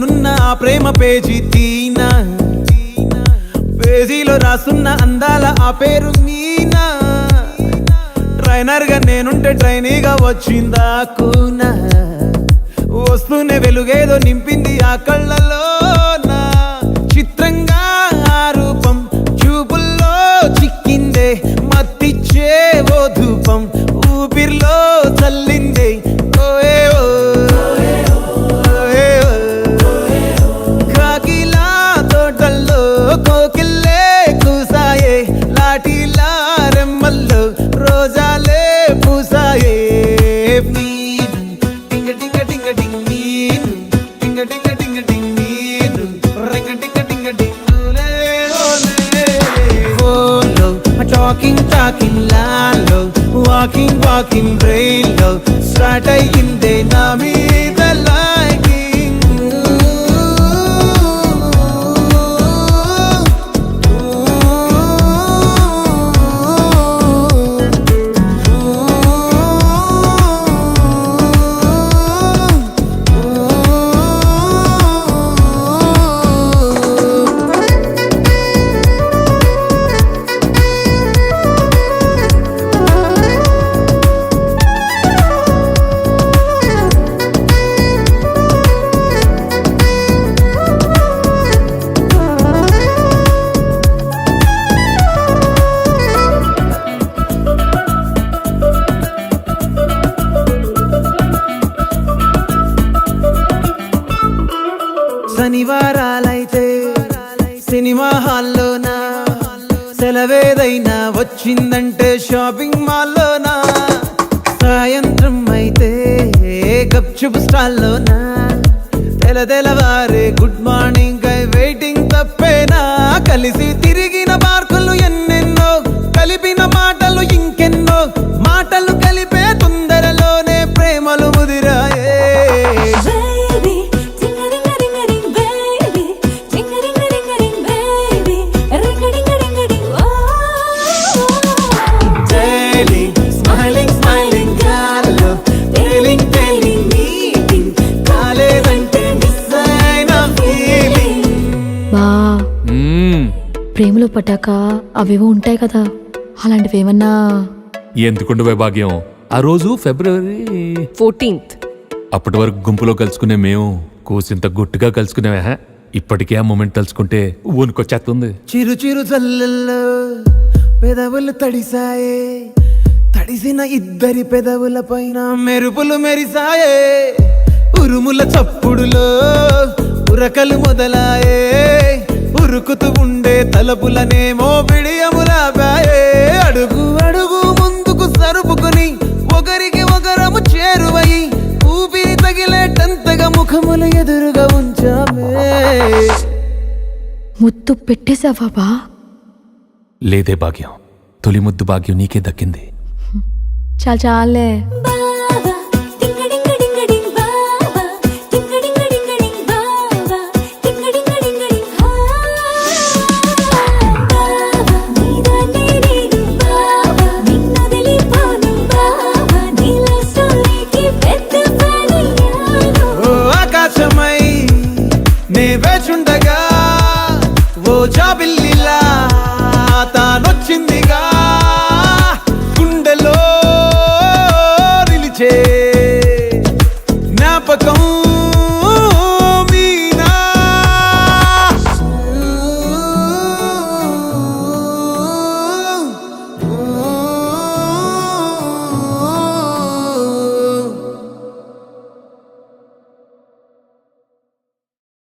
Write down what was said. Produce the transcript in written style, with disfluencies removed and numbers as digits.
నున్న ఆ ప్రేమ పేజీ తీనా, పేజీలో రాసున్న అందాల ఆ పేరు మీనా. ట్రైనర్ గా నేనుంటే ట్రైనీగా వచ్చిందా కూనా, వస్తూనే వెలుగేదో నింపింది ఆ కళ్ళలోన. చిత్రంగా ఆ రూపం చూపుల్లో చిక్కిందే, మత్తిచ్చే ఓ ధూపం ఊపిరిలో చల్లిందే. కాకిలా తోటల్లో కోకిల్లే కూసాయే, లాఠీలా రెమ్మల్లో రోజాలే పూసాయే. Talking lalo, walking brain lo, start అయ్యిందే నా మీద liking. శనివారాలైతే సినిమా హాల్లోనా, సెలవేదైనా వచ్చిందంటే షాపింగ్ మాల్లోనా, సాయంత్రం అయితే గప్చుప్ స్టాల్లోనా, తెలవారే గుడ్ మార్నింగ్ ఐ వెయిటింగ్ తప్పేనా. కలిసి తిరిగిన పార్కులు ఎన్నెన్నో, కలిపిన మాటలు ఇంకెన్నో, మాటలు కలిపే తొందరలోనే ప్రేమలు ముదిరాయే. ప్రేమలో పట్టాక అవేవో ఉంటాయి కదా, అలాంటివి ఏమన్నా? ఎందుకుండే భాగ్యం, ఆ రోజు February 14th. అప్పటి వరకు గుంపులో కలుసుకునే మేము కూసింత గుట్టుగా కలుసుకునేవా. ఇప్పటికే ఆ మూమెంట్ తలుచుకుంటే ఊనుకొచ్చేస్తుంది. చిరు చిరు జల్లల్లో పెదవులు తడిసాయే, తడిసిన ఇద్దరి పెదవుల పైన మెరుపులు మెరిసాయే. ఉరుముల చప్పుడులో ఉరకలు మొదలాయే, ఉరుకుతూ ఉండే తలపులనేమో బిడియములాపాయే. అడుగు అడుగు ముందుకు సరుపుకుని ఒకరికి ఒకరము చేరువై, ఊపిరి తగిలేటంతగా ముఖములు ఎదురుగా ఉంచామే. ముద్దు పెట్టేశావా బా? లేదే భాగ్యం, తొలి ముద్దు భాగ్యం నీకే దక్కింది. చాలే. నే వేచుండగా ఓ జాబిల్లిలా తానొచ్చిందిగా.